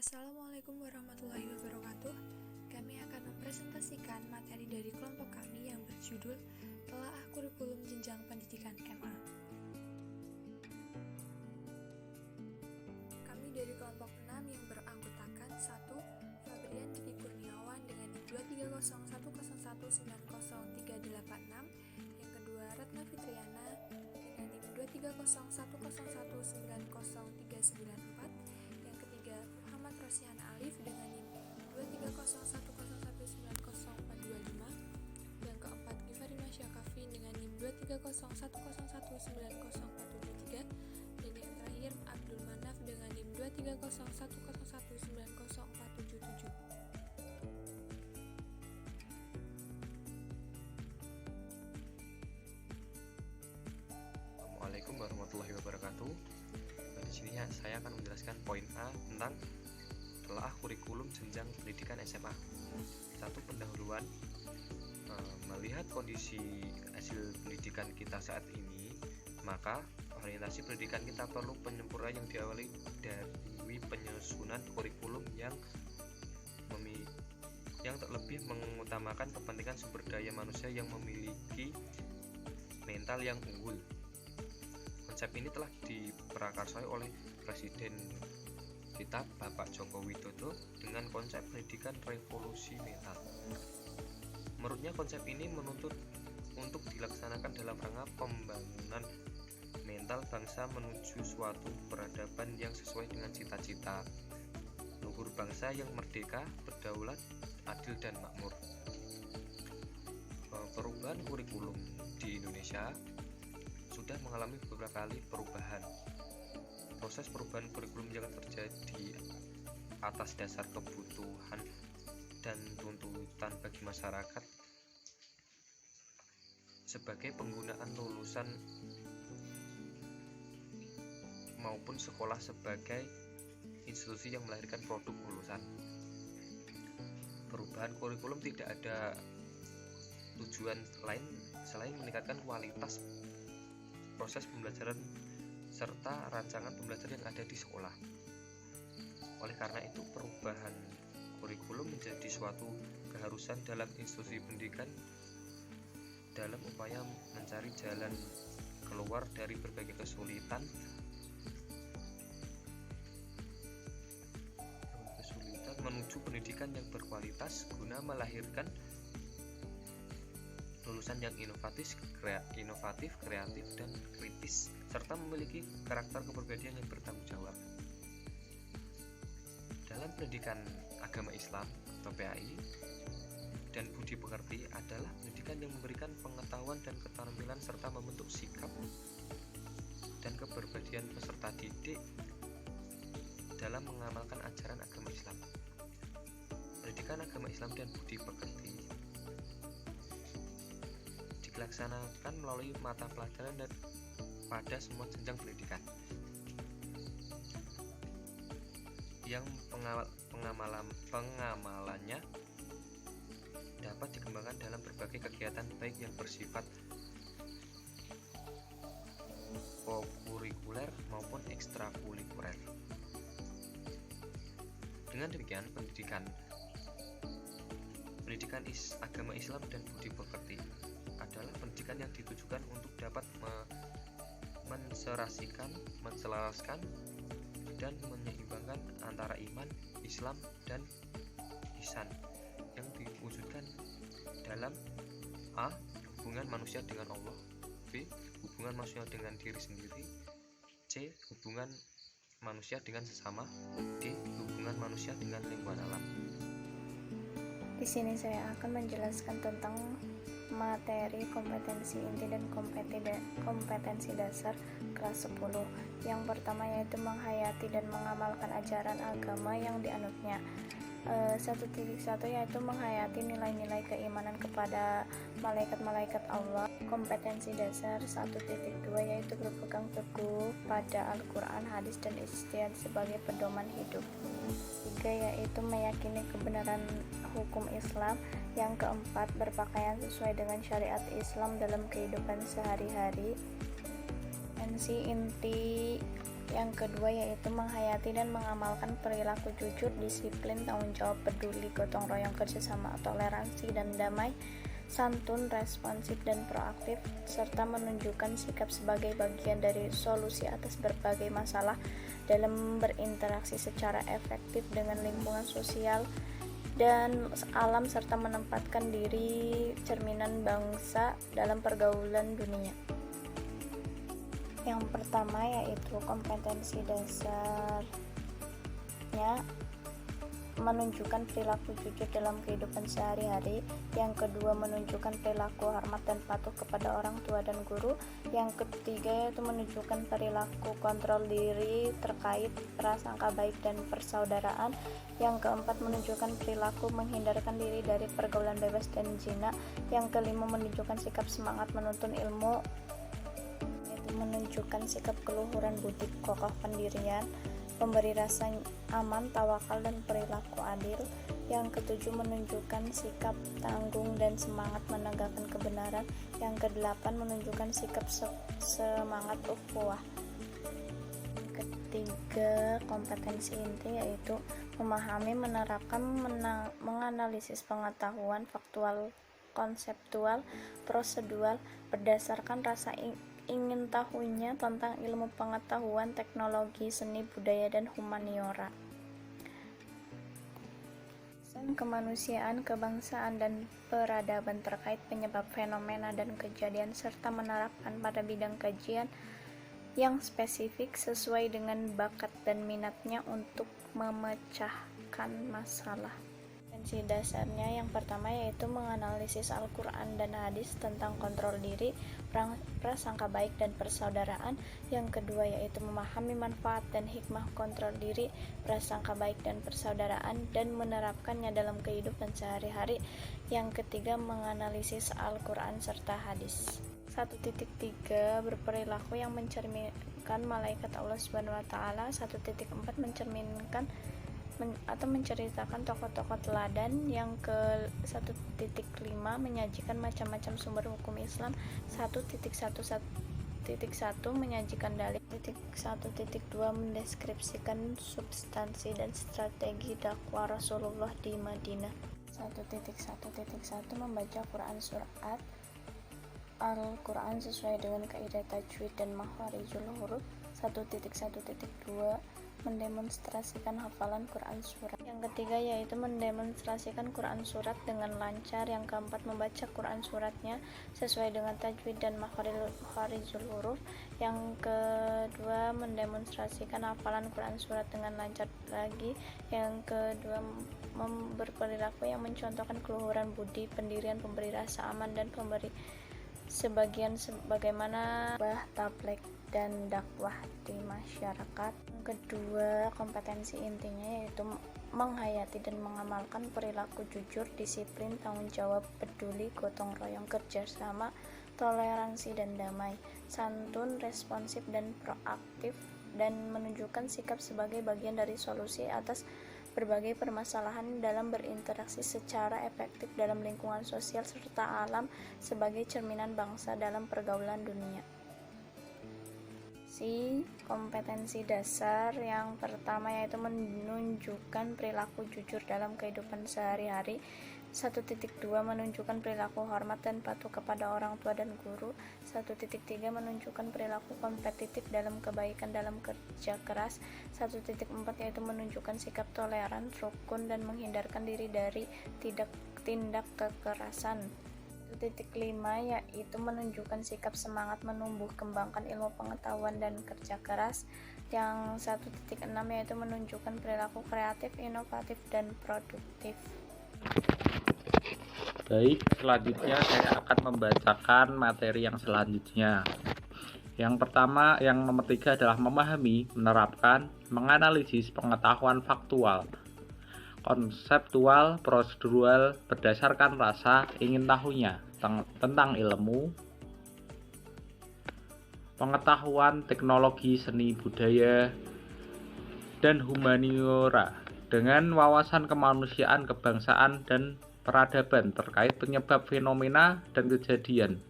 Assalamualaikum warahmatullahi wabarakatuh. Kami akan mempresentasikan materi dari kelompok kami yang berjudul Telaah Kurikulum Jenjang Pendidikan MA. Kami dari kelompok 6 yang beranggotakan 1. Fabrian Diki Kurniawan dengan NIM 23010190386. Yang kedua, Retna Fitriana dengan NIM 23010190394. Yang ketiga, Muhammad Rosyan Alif dengan NIM 23010190425. Yang keempat, Givari Masyakafi dengan NIM 23010190473. Dan yang terakhir, Abdul Manaf dengan NIM 23010190477. Assalamualaikum warahmatullahi wabarakatuh. Di sini saya akan menjelaskan poin A tentang telaah kurikulum jenjang pendidikan SMA. Satu, pendahuluan. Melihat kondisi hasil pendidikan kita saat ini, maka orientasi pendidikan kita perlu penyempurnaan yang diawali dari penyusunan kurikulum yang terlebih mengutamakan kepentingan sumber daya manusia yang memiliki mental yang unggul. Konsep ini telah diprakarsai oleh Presiden kita Bapak Joko Widodo dengan konsep pendidikan revolusi mental. Menurutnya konsep ini menuntut untuk dilaksanakan dalam rangka pembangunan mental bangsa menuju suatu peradaban yang sesuai dengan cita-cita luhur bangsa yang merdeka, berdaulat, adil dan makmur. Perubahan kurikulum di Indonesia sudah mengalami beberapa kali perubahan. Proses perubahan kurikulum yang terjadi atas dasar kebutuhan dan tuntutan bagi masyarakat sebagai penggunaan lulusan maupun sekolah sebagai institusi yang melahirkan produk lulusan. Perubahan kurikulum tidak ada tujuan lain selain meningkatkan kualitas proses pembelajaran serta rancangan pembelajaran yang ada di sekolah. Oleh karena itu, perubahan kurikulum menjadi suatu keharusan dalam institusi pendidikan dalam upaya mencari jalan keluar dari berbagai kesulitan menuju pendidikan yang berkualitas guna melahirkan lulusan yang inovatif, kreatif, dan kritis, serta memiliki karakter kepribadian yang bertanggung jawab. Dalam pendidikan agama Islam atau PAI dan budi pekerti adalah pendidikan yang memberikan pengetahuan dan keterampilan serta membentuk sikap dan kepribadian peserta didik dalam mengamalkan ajaran agama Islam. Pendidikan agama Islam dan budi pekerti dilaksanakan melalui mata pelajaran dan pada semua jenjang pendidikan yang pengamalannya dapat dikembangkan dalam berbagai kegiatan baik yang bersifat kurikuler maupun ekstrakurikuler. Dengan demikian, pendidikan agama Islam dan budi pekerti adalah pendidikan yang ditujukan untuk dapat menselaraskan dan menyeimbangkan antara iman, Islam, dan ihsan yang diwujudkan dalam A. Hubungan manusia dengan Allah, B. Hubungan manusia dengan diri sendiri, C. Hubungan manusia dengan sesama, D. Hubungan manusia dengan lingkungan alam. Di sini saya akan menjelaskan tentang materi kompetensi inti dan kompetensi dasar kelas 10. Yang pertama yaitu menghayati dan mengamalkan ajaran agama yang dianutnya. 1.1 yaitu menghayati nilai-nilai keimanan kepada malaikat-malaikat Allah. Kompetensi dasar 1.2 yaitu berpegang teguh pada Al-Quran, hadis, dan ijtihad sebagai pedoman hidup. 3 yaitu meyakini kebenaran hukum Islam. Yang keempat, berpakaian sesuai dengan syariat Islam dalam kehidupan sehari-hari. Inti Yang kedua yaitu menghayati dan mengamalkan perilaku jujur, disiplin, tanggung jawab, peduli, gotong royong, kerjasama, toleransi, dan damai, santun, responsif, dan proaktif, serta menunjukkan sikap sebagai bagian dari solusi atas berbagai masalah dalam berinteraksi secara efektif dengan lingkungan sosial dan alam, serta menempatkan diri cerminan bangsa dalam pergaulan dunia. Yang pertama yaitu kompetensi dasarnya menunjukkan perilaku jujur dalam kehidupan sehari-hari. Yang kedua menunjukkan perilaku hormat dan patuh kepada orang tua dan guru. Yang ketiga yaitu menunjukkan perilaku kontrol diri terkait prasangka baik dan persaudaraan. Yang keempat menunjukkan perilaku menghindarkan diri dari pergaulan bebas dan zina. Yang kelima menunjukkan sikap semangat menuntut ilmu, menunjukkan sikap keluhuran budi, kokoh pendirian, pemberi rasa aman, tawakal, dan perilaku adil. Yang ketujuh menunjukkan sikap tanggung dan semangat menegakkan kebenaran. Yang kedelapan menunjukkan sikap semangat ukhuwah. Ketiga, kompetensi inti yaitu memahami, menerapkan, menganalisis pengetahuan faktual, konseptual, prosedural berdasarkan rasa ingin tahunya tentang ilmu pengetahuan, teknologi, seni, budaya, dan humaniora. Kemanusiaan, kebangsaan, dan peradaban terkait penyebab fenomena dan kejadian, serta menerapkan pada bidang kajian yang spesifik sesuai dengan bakat dan minatnya untuk memecahkan masalah. Kompetensi dasarnya yang pertama yaitu menganalisis Al-Quran dan hadis tentang kontrol diri, prasangka baik, dan persaudaraan. Yang kedua yaitu memahami manfaat dan hikmah kontrol diri, prasangka baik, dan persaudaraan, dan menerapkannya dalam kehidupan sehari-hari. Yang ketiga menganalisis Al-Quran serta hadis. 1.3 berperilaku yang mencerminkan malaikat Allah SWT. 1.4 mencerminkan atau menceritakan tokoh-tokoh teladan. Yang ke 1.5 menyajikan macam-macam sumber hukum Islam. 1.1 menyajikan dalil. 1.2 mendeskripsikan substansi dan strategi dakwah Rasulullah di Madinah. 1.1 membaca Quran surat Al-Quran sesuai dengan kaidah tajwid dan makharijul huruf. 1.1.2 mendemonstrasikan hafalan Quran surat. Yang ketiga yaitu mendemonstrasikan Quran surat dengan lancar. Yang keempat membaca Quran suratnya sesuai dengan tajwid dan makharijul huruf. Yang kedua mendemonstrasikan hafalan Quran surat dengan lancar lagi. Yang kedua berperilaku yang mencontohkan keluhuran budi, pendirian, pemberi rasa aman, dan pemberi sebagaimana tablek dan dakwah di masyarakat. Yang kedua, kompetensi intinya yaitu menghayati dan mengamalkan perilaku jujur, disiplin, tanggung jawab, peduli, gotong royong, kerjasama, toleransi, dan damai, santun, responsif, dan proaktif, dan menunjukkan sikap sebagai bagian dari solusi atas berbagai permasalahan dalam berinteraksi secara efektif dalam lingkungan sosial serta alam sebagai cerminan bangsa dalam pergaulan dunia. Kompetensi dasar yang pertama yaitu menunjukkan perilaku jujur dalam kehidupan sehari-hari. 1.2 menunjukkan perilaku hormat dan patuh kepada orang tua dan guru. 1.3 menunjukkan perilaku kompetitif dalam kebaikan dalam kerja keras. 1.4 yaitu menunjukkan sikap toleran, rukun, dan menghindarkan diri dari tindak kekerasan. 1.5 yaitu menunjukkan sikap semangat menumbuh kembangkan ilmu pengetahuan dan kerja keras. Yang 1.6 yaitu menunjukkan perilaku kreatif, inovatif, dan produktif. Baik, selanjutnya saya akan membacakan materi yang selanjutnya. Yang pertama, yang nomor 3 adalah memahami, menerapkan, menganalisis pengetahuan faktual, konseptual, prosedural berdasarkan rasa ingin tahunya tentang ilmu, pengetahuan, teknologi, seni, budaya, dan humaniora dengan wawasan kemanusiaan, kebangsaan, dan peradaban terkait penyebab fenomena dan kejadian,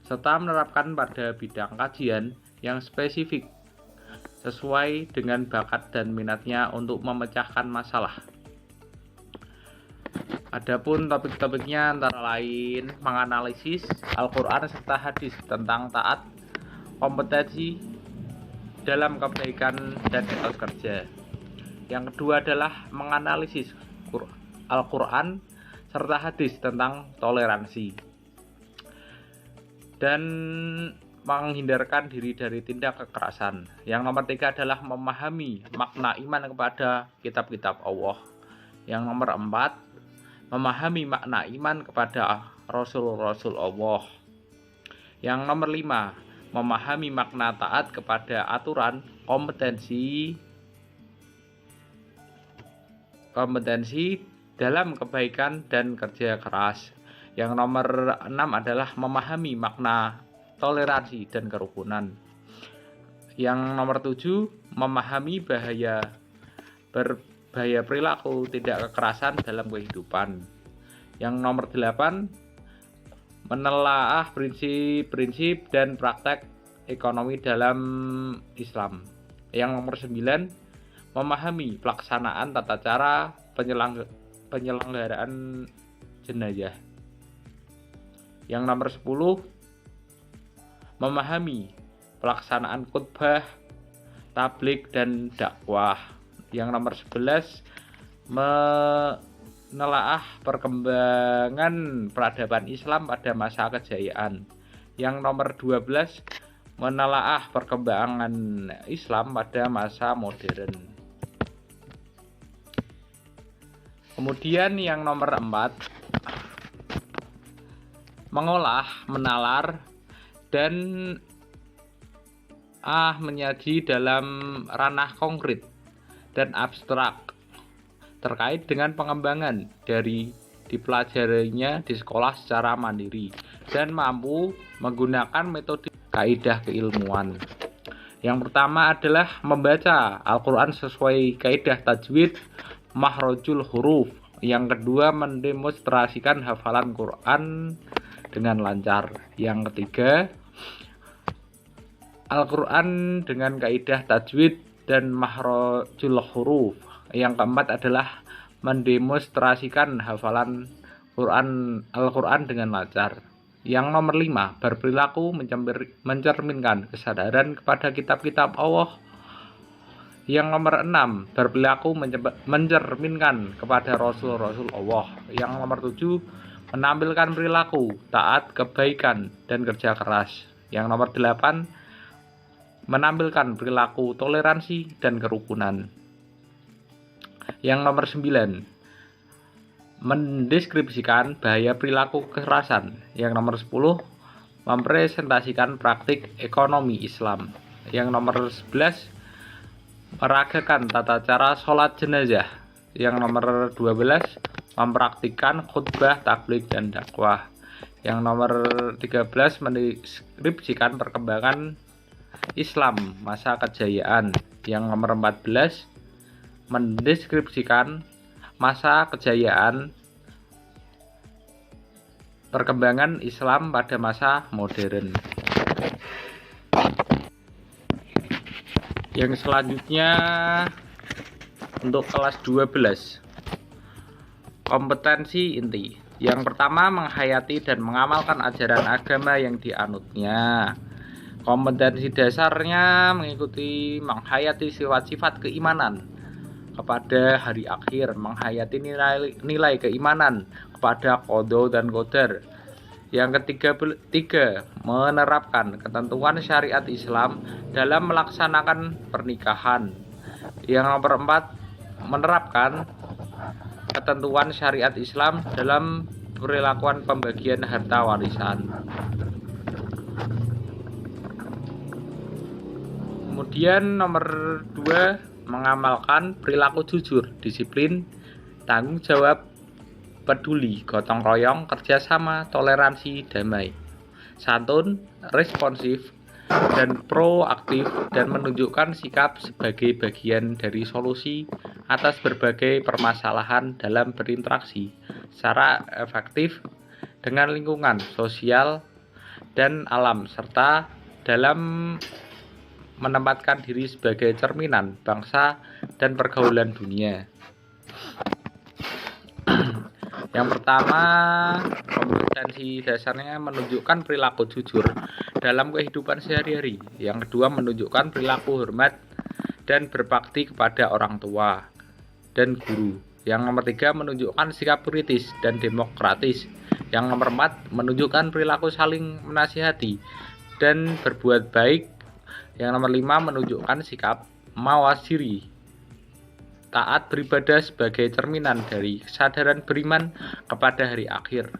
serta menerapkan pada bidang kajian yang spesifik sesuai dengan bakat dan minatnya untuk memecahkan masalah. Adapun topik-topiknya antara lain menganalisis Al-Quran serta hadis tentang taat, kompetensi dalam kebaikan dan etos kerja. Yang kedua adalah menganalisis Al-Quran serta hadis tentang toleransi dan menghindarkan diri dari tindak kekerasan. Yang nomor tiga adalah memahami makna iman kepada kitab-kitab Allah. Yang nomor empat, memahami makna iman kepada Rasul-Rasul Allah. Yang nomor lima, memahami makna taat kepada aturan kompetensi dalam kebaikan dan kerja keras. Yang nomor 6 adalah memahami makna toleransi dan kerukunan. Yang nomor 7, memahami bahaya perilaku tidak kekerasan dalam kehidupan. Yang nomor 8, menelaah prinsip-prinsip dan praktek ekonomi dalam Islam. Yang nomor 9, memahami pelaksanaan tata cara penyelenggaraan jenazah. Yang nomor 10, memahami pelaksanaan khutbah, tabligh dan dakwah. Yang nomor 11, menelaah perkembangan peradaban Islam pada masa kejayaan. Yang nomor 12, menelaah perkembangan Islam pada masa modern. Kemudian yang nomor 4, mengolah, menalar, dan menyaji dalam ranah konkret dan abstrak terkait dengan pengembangan dari dipelajarinya di sekolah secara mandiri dan mampu menggunakan metode kaidah keilmuan. Yang pertama adalah membaca Al-Quran sesuai kaidah tajwid makhrajul huruf. Yang kedua, mendemonstrasikan hafalan Quran dengan lancar. Yang ketiga, Al-Quran dengan kaidah tajwid dan makhrajul huruf. Yang keempat adalah mendemonstrasikan hafalan Al-Quran dengan lancar. Yang nomor 5, berperilaku mencerminkan kesadaran kepada kitab-kitab Allah. Yang nomor 6, berperilaku mencerminkan kepada Rasul-Rasul Allah. Yang nomor 7, menampilkan perilaku taat, kebaikan, dan kerja keras. Yang nomor 8, menampilkan perilaku toleransi dan kerukunan. Yang nomor 9, mendeskripsikan bahaya perilaku kekerasan. Yang nomor 10, mempresentasikan praktik ekonomi Islam. Yang nomor 11, meragakan tata cara sholat jenazah. Yang nomor 12, mempraktikkan khutbah, tabligh, dan dakwah. Yang nomor 13, mendeskripsikan perkembangan Islam masa kejayaan. Yang nomor 14, mendeskripsikan masa kejayaan perkembangan Islam pada masa modern. Yang selanjutnya untuk kelas 12, kompetensi inti. Yang pertama, menghayati dan mengamalkan ajaran agama yang dianutnya. Kompetensi dasarnya mengikuti menghayati sifat-sifat keimanan kepada hari akhir, menghayati nilai keimanan kepada qada dan qadar. Yang ketiga, menerapkan ketentuan syariat Islam dalam melaksanakan pernikahan. Yang nomor 4, menerapkan ketentuan syariat Islam dalam perilakuan pembagian harta warisan. Kemudian nomor 2, mengamalkan perilaku jujur, disiplin, tanggung jawab, peduli, gotong royong, kerjasama, toleransi, damai, santun, responsif, dan proaktif, dan menunjukkan sikap sebagai bagian dari solusi atas berbagai permasalahan dalam berinteraksi secara efektif dengan lingkungan sosial dan alam, serta dalam menempatkan diri sebagai cerminan bangsa dan pergaulan dunia. Yang pertama, kompetensi dasarnya menunjukkan perilaku jujur dalam kehidupan sehari-hari. Yang kedua, menunjukkan perilaku hormat dan berbakti kepada orang tua dan guru. Yang nomor tiga, menunjukkan sikap kritis dan demokratis. Yang nomor empat, menunjukkan perilaku saling menasihati dan berbuat baik. Yang nomor lima, menunjukkan sikap mawas diri, taat beribadah sebagai cerminan dari kesadaran beriman kepada hari akhir.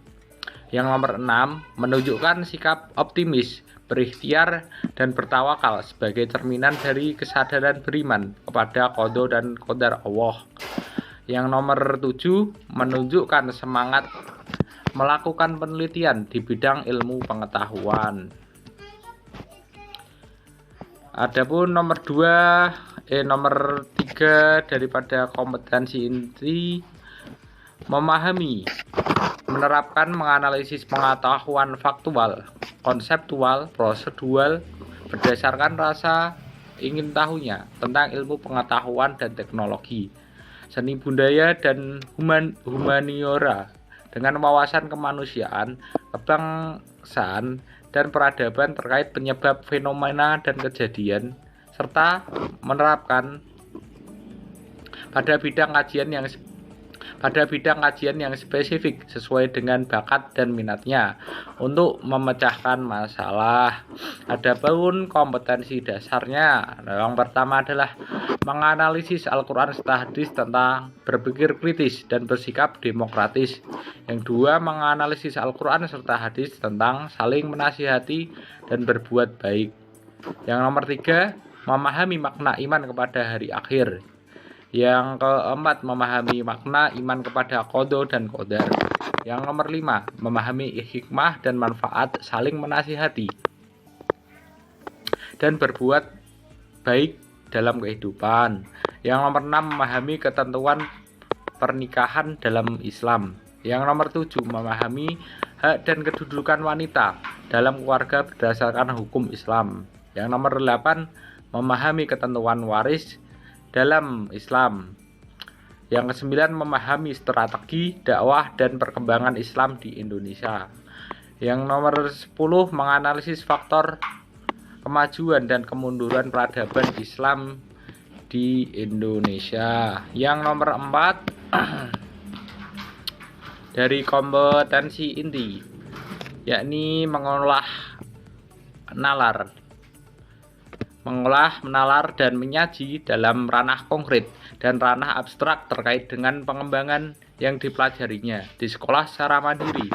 Yang nomor enam, menunjukkan sikap optimis, berikhtiar, dan bertawakal sebagai cerminan dari kesadaran beriman kepada qada dan qadar Allah. Yang nomor 7, menunjukkan semangat melakukan penelitian di bidang ilmu pengetahuan. Adapun nomor 3 daripada kompetensi inti, memahami, menerapkan, menganalisis pengetahuan faktual, konseptual, prosedural berdasarkan rasa ingin tahunya tentang ilmu pengetahuan dan teknologi, seni budaya dan humaniora dengan wawasan kemanusiaan, kebangsaan, dan peradaban terkait penyebab fenomena dan kejadian, serta menerapkan pada bidang kajian yang spesifik sesuai dengan bakat dan minatnya untuk memecahkan masalah. Adapun kompetensi dasarnya, yang pertama adalah menganalisis Al-Quran serta hadis tentang berpikir kritis dan bersikap demokratis. Yang dua, menganalisis Al-Quran serta hadis tentang saling menasihati dan berbuat baik. Yang nomor tiga, memahami makna iman kepada hari akhir. Yang keempat, memahami makna iman kepada qada dan qadar. Yang nomor 5, memahami hikmah dan manfaat saling menasihati dan berbuat baik dalam kehidupan. Yang nomor 6, memahami ketentuan pernikahan dalam Islam. Yang nomor 7, memahami hak dan kedudukan wanita dalam keluarga berdasarkan hukum Islam. Yang nomor 8, memahami ketentuan waris dalam Islam. Yang kesembilan, memahami strategi dakwah dan perkembangan Islam di Indonesia. Yang nomor 10, menganalisis faktor kemajuan dan kemunduran peradaban Islam di Indonesia. Yang nomor 4, dari kompetensi inti, yakni mengolah, menalar, dan menyaji dalam ranah konkret dan ranah abstrak terkait dengan pengembangan yang dipelajarinya di sekolah secara mandiri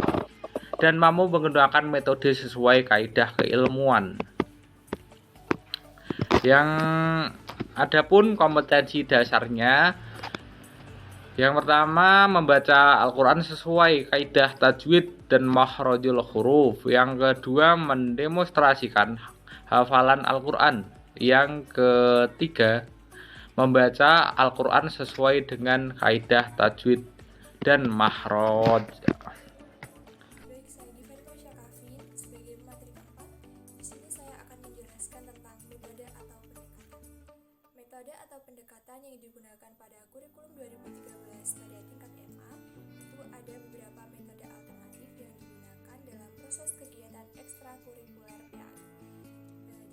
dan mampu menggunakan metode sesuai kaidah keilmuan. Yang adapun kompetensi dasarnya, yang pertama, membaca Al-Quran sesuai kaidah tajwid dan makhrajul huruf. Yang kedua, mendemonstrasikan hafalan Al-Quran. Yang ketiga, membaca Al-Quran sesuai dengan kaidah tajwid dan makhraj. Baik, saya Diva Syakafin. Sebagai materi keempat, di sini saya akan menjelaskan tentang metode atau pendekatan. Metode atau pendekatan yang digunakan pada kurikulum 2013 pada tingkat MA itu ada beberapa metode alternatif yang digunakan dalam proses kegiatan ekstrakurikuler PAI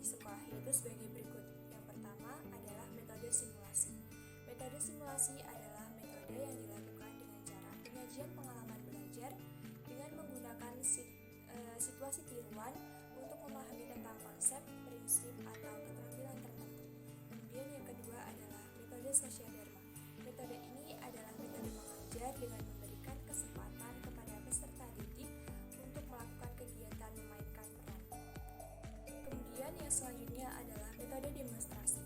di sekolah, yaitu sebagai berikut. Yang pertama adalah metode simulasi. Metode simulasi adalah metode yang dilakukan dengan cara penyajian pengalaman belajar dengan menggunakan situasi tiruan untuk memahami tentang konsep, prinsip, atau keterampilan tertentu. Kemudian yang kedua adalah metode Sosyadharma. Metode ini adalah metode mengajar dengan memberikan kesempatan kepada peserta didik untuk melakukan kegiatan memainkan peran. Kemudian yang selanjutnya adalah metode demonstrasi.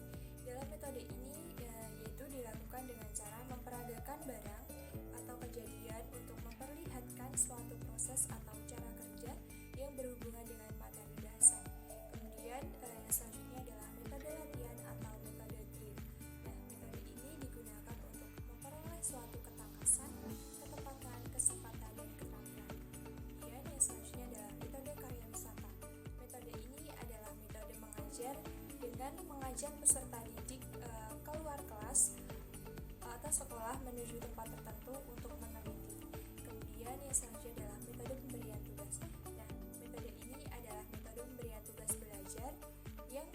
Dalam metode ini yaitu dilakukan dengan cara memperagakan barang atau kejadian untuk memperlihatkan suatu proses atau cara kerja yang berhubungan dengan materi dasar. Kemudian yang selanjutnya adalah metode latihan atau metode drill. Metode ini digunakan untuk memperoleh suatu ketangkasan, ketepatan, kesempatan, dan keterampilan. Kemudian yang selanjutnya adalah metode karya wisata. Metode ini adalah metode mengajar dengan mengajak peserta didik keluar kelas atau sekolah menuju tempat tertentu untuk meneliti. Kemudian yang selanjutnya adalah metode pemberian tugas. Nah, metode ini adalah metode pemberian tugas belajar yang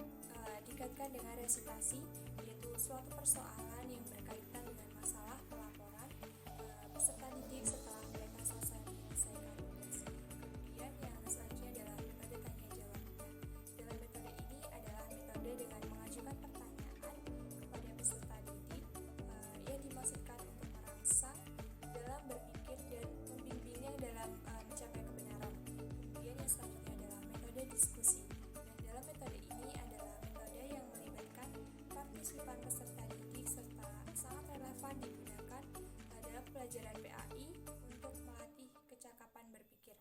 dikaitkan dengan resitasi, yaitu suatu persoalan yang berkaitan dengan masalah pelaporan peserta didik setelah mereka selesai menyelesaikan tugas. Kemudian yang selanjutnya adalah metode tanya jawab. Dalam metode ini adalah metode dengan mengajukan pertanyaan kepada peserta didik yang dimaksudkan untuk merangsang dalam berpikir dan membimbingnya dalam mencapai kebenaran. Kemudian yang selanjutnya adalah metode diskusi. Dan dalam metode ini adalah metode yang melibatkan partisipan peserta didik serta sangat relevan digunakan dalam pelajaran PAI untuk melatih kecakapan berpikir.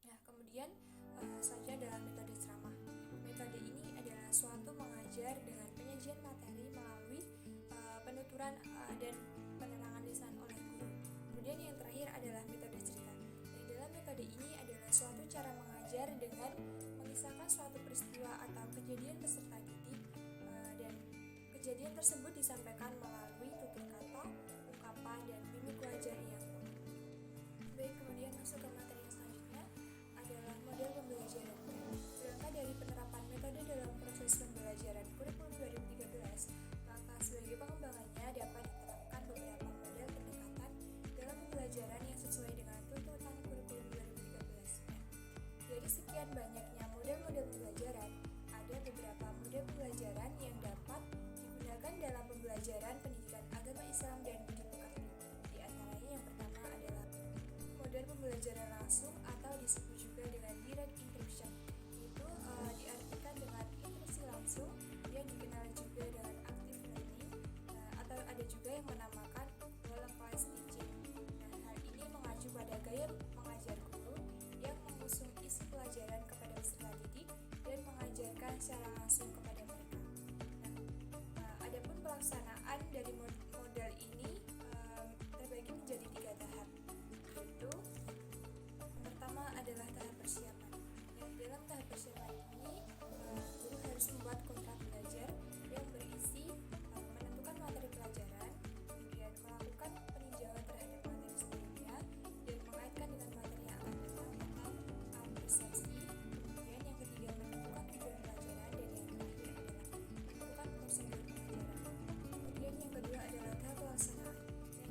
Nah, kemudian selanjutnya adalah metode ceramah. Metode ini adalah suatu mengajar dengan penyajian materi melalui penuturan dan penerangan lisan oleh guru. Kemudian yang terakhir adalah metode cerita. Dan dalam metode ini adalah suatu cara mengajar dengan mengisahkan suatu peristiwa atau kejadian peserta didik dan kejadian tersebut disampaikan melalui tutur kata, ungkapan, dan mimik wajah yang unik. Baik, kemudian masuk ke materi yang selanjutnya adalah model pembelajaran. Berangkat dari penerapan metode dalam proses pembelajaran kurikulum 2013, maka sebagai pengembangannya dapat diterapkan beberapa model pendekatan dalam pembelajaran yang sesuai dengan tuntutan kurikulum 2013. Dari sekian banyaknya model-model pembelajaran, ada beberapa model pembelajaran yang dapat digunakan dalam pembelajaran pendidikan agama Islam dan budi pekerti. Di antaranya yang pertama adalah model pembelajaran langsung atau disebut juga dengan direct instruction. Itu diartikan dengan instruksi langsung yang dikenal juga dengan active learning atau ada juga yang menamakan role class teaching. Nah, hal ini mengacu pada gaya mengajar guru yang mengusung isi pelajaran kepada peserta didik dan mengajarkan secara langsung kepada mereka. Nah, adapun pelaksanaan dari model ini terbagi menjadi 3 tahap, yaitu yang pertama adalah tahap persiapan. Dalam tahap persiapan ini, guru harus membuat kontrak belajar yang berisi menentukan materi pelajaran, kemudian melakukan peninjauan terhadap materi sebelumnya dan mengaitkan dengan materi yang akan datang atau apresiasi. Kemudian yang ketiga menentukan tujuan pelajaran dan yang terakhir adalah menentukan prosedur pelajaran. Kemudian yang kedua adalah tahap pelaksanaan.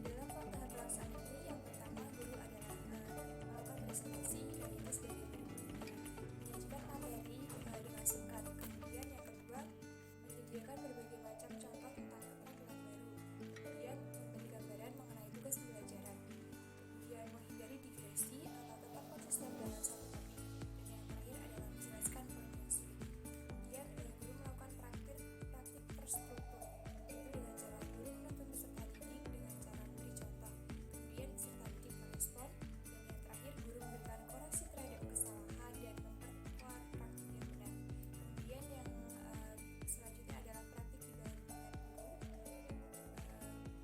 Dan dalam tahap pelaksanaan ini yang pertama guru adalah melakukan presentasi yaitu sebagai berikut. Menyajikan materi dengan singkat. Kemudian yang kedua menyediakan berbagai macam contoh tentang keterampilan baru. Kemudian memberi gambaran mengenai tugas pembelajaran. Kemudian menghindari digresi atau tetap konsisten dalam satu topik. Dan yang terakhir adalah menjelaskan poin yang sulit. Kemudian guru melakukan praktik terstruktur, yaitu dengan cara guru menuntun peserta didik dengan cara memberi contoh. Kemudian peserta didik merespon. Dan yang terakhir guru memberikan koreksi terhadap kesalahan dan memperkuat praktik yang benar. Kemudian yang selanjutnya adalah praktik di bawah bimbingan guru.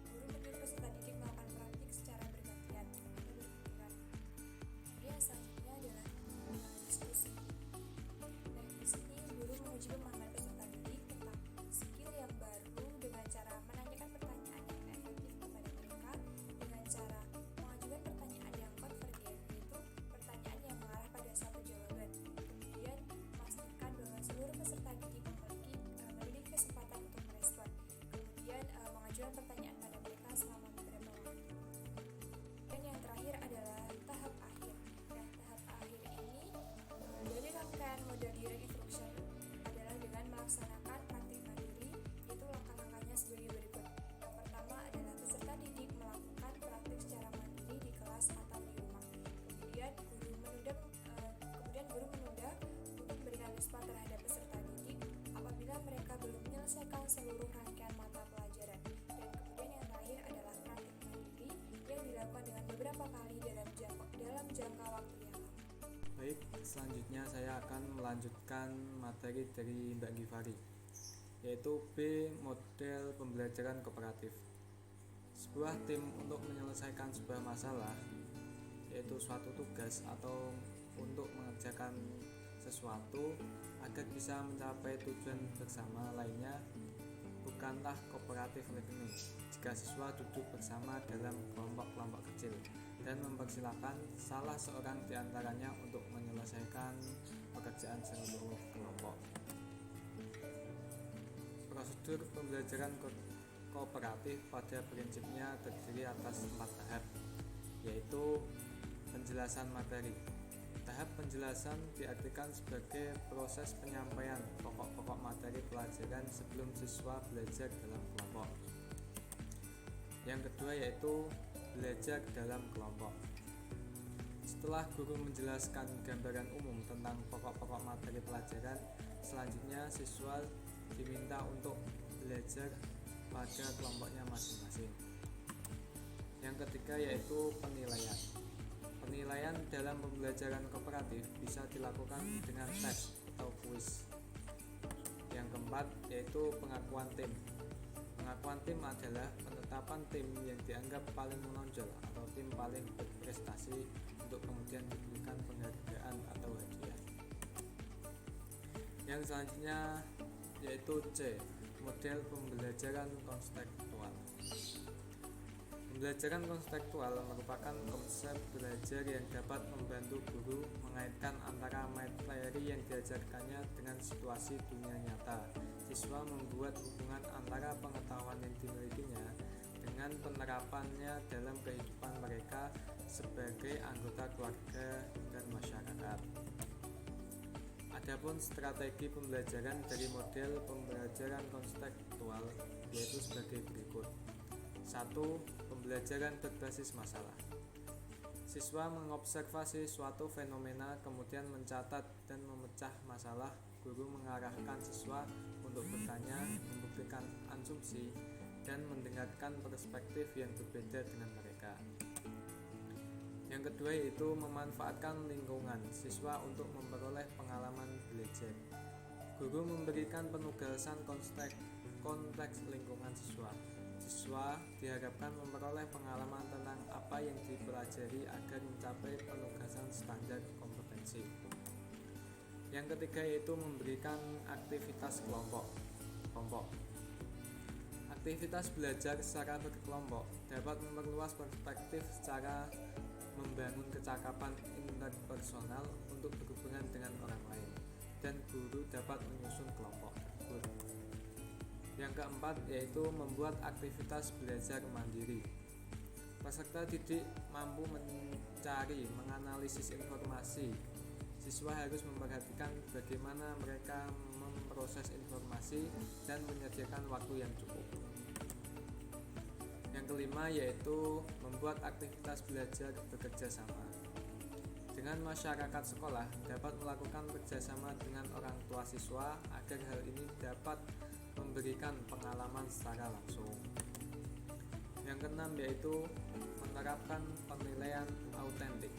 Guru menyuruh peserta didik melakukan praktik secara bergantian atau bergiliran. Kemudian selanjutnya adalah diskusi. Nah, di sini guru menguji pemahaman peserta didik tentang skill yang baru dengan cara menanyakan pertanyaan yang efektif kepada mereka dengan cara mengajukan pertanyaan yang konvergen, yaitu pertanyaan yang mengarah pada satu jawaban. Kemudian memastikan bahwa seluruh peserta didik memiliki kesempatan untuk merespon. Kemudian mengajukan pertanyaan pada mereka selama beberapa waktu. Dan yang terakhir adalah tahap akhir. Nah, tahap akhir ini dari rangkaian model direct instruction adalah dengan melaksanakan praktik mandiri, yaitu langkah-langkahnya sebagai berikut. Yang pertama adalah peserta didik melakukan praktik secara mandiri di kelas atau di rumah. Kemudian guru menunda untuk memberikan respon terhadap peserta didik apabila mereka belum menyelesaikan seluruh rangkaian mata pelajaran. Dan kemudian yang terakhir adalah praktik mandiri yang dilakukan dengan beberapa kali dalam jangka waktu yang lama. Baik, selanjutnya saya akan melanjutkan materi dari Mbak Givari, yaitu B. Model pembelajaran kooperatif. Sebuah tim untuk menyelesaikan sebuah masalah, yaitu suatu tugas atau untuk mengerjakan sesuatu agar bisa mencapai tujuan bersama lainnya bukanlah cooperative learning. Jika siswa duduk bersama dalam kelompok-kelompok kecil dan mempersilahkan salah seorang di antaranya untuk menyelesaikan pekerjaan seluruh kelompok. Prosedur pembelajaran kooperatif pada prinsipnya terdiri atas 4 tahap, yaitu penjelasan materi. Tahap penjelasan diartikan sebagai proses penyampaian pokok-pokok materi pelajaran sebelum siswa belajar dalam kelompok. Yang kedua yaitu belajar dalam kelompok. Setelah guru menjelaskan gambaran umum tentang pokok-pokok materi pelajaran, selanjutnya siswa diminta untuk belajar pada kelompoknya masing-masing. Yang ketiga yaitu penilaian. Penilaian dalam pembelajaran kooperatif bisa dilakukan dengan tes atau kuis. Yang keempat yaitu pengakuan tim. Pengakuan tim adalah penetapan tim yang dianggap paling menonjol atau tim paling berprestasi untuk kemudian diberikan penghargaan atau hadiah. Yang selanjutnya yaitu C, model pembelajaran konstekstual. Pembelajaran konstekstual merupakan konsep belajar yang dapat membantu guru mengaitkan antara materi yang diajarkannya dengan situasi dunia nyata. Siswa membuat hubungan antara pengetahuan yang dimilikinya dengan penerapannya dalam kehidupan mereka sebagai anggota keluarga dan masyarakat. Adapun strategi pembelajaran dari model pembelajaran konstekstual yaitu sebagai berikut. 1. Pembelajaran berbasis masalah. Siswa mengobservasi suatu fenomena, kemudian mencatat dan memecah masalah. Guru mengarahkan siswa untuk bertanya, membuktikan asumsi, dan mendengarkan perspektif yang berbeda dengan mereka. Yang kedua yaitu memanfaatkan lingkungan siswa untuk memperoleh pengalaman belajar. Guru memberikan penugasan konteks lingkungan siswa. Siswa diharapkan memperoleh pengalaman tentang apa yang dipelajari agar mencapai penugasan standar kompetensi. Yang ketiga yaitu memberikan aktivitas kelompok. Aktivitas belajar secara berkelompok dapat memperluas perspektif secara membangun kecakapan interpersonal untuk berhubungan dengan orang lain, dan guru dapat menyusun kelompok tersebut. Yang keempat yaitu membuat aktivitas belajar mandiri. Peserta didik mampu mencari, menganalisis informasi. Siswa harus memperhatikan bagaimana mereka memproses informasi dan menyediakan waktu yang cukup. Yang kelima yaitu membuat aktivitas belajar bekerja sama. Dengan masyarakat sekolah dapat melakukan kerjasama dengan orang tua siswa agar hal ini dapat memberikan pengalaman secara langsung. Yang keenam yaitu menerapkan penilaian autentik.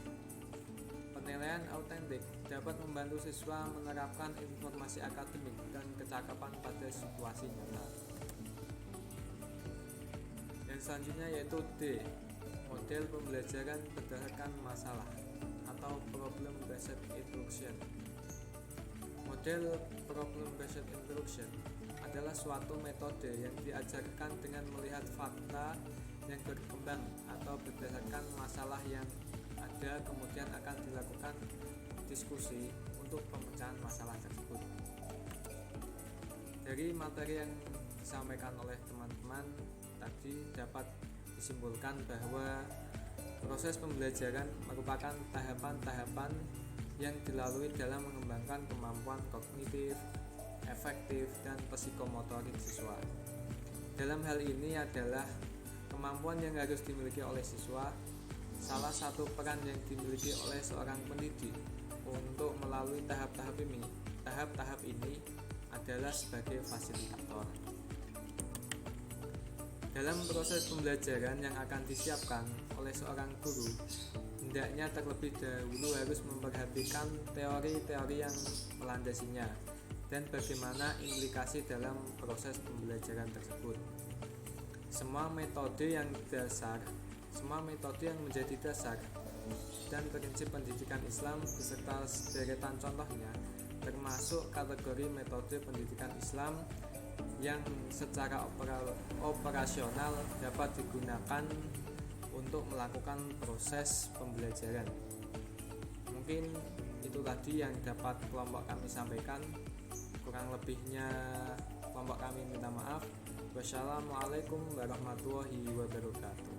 Penilaian autentik dapat membantu siswa menerapkan informasi akademik dan kecakapan pada situasi nyata. Yang selanjutnya yaitu D, model pembelajaran berdasarkan masalah atau problem based instruction. Model problem based instruction adalah suatu metode yang diajarkan dengan melihat fakta yang berkembang atau berdasarkan masalah yang ada, kemudian akan dilakukan diskusi untuk pemecahan masalah tersebut. Dari materi yang disampaikan oleh teman-teman tadi dapat disimpulkan bahwa proses pembelajaran merupakan tahapan-tahapan yang dilalui dalam mengembangkan kemampuan kognitif, efektif, dan psikomotorik siswa. Dalam hal ini adalah kemampuan yang harus dimiliki oleh siswa. Salah satu peran yang dimiliki oleh seorang pendidik untuk melalui tahap-tahap ini adalah sebagai fasilitator. Dalam proses pembelajaran yang akan disiapkan oleh seorang guru, hendaknya terlebih dahulu harus memperhatikan teori-teori yang melandasinya dan bagaimana implikasi dalam proses pembelajaran tersebut. Semua metode yang menjadi dasar dan prinsip pendidikan Islam beserta sederetan contohnya, termasuk kategori metode pendidikan Islam yang secara operasional dapat digunakan untuk melakukan proses pembelajaran. Mungkin itu tadi yang dapat kelompok kami sampaikan. Kurang lebihnya kelompok kami minta maaf. Wassalamualaikum warahmatullahi wabarakatuh.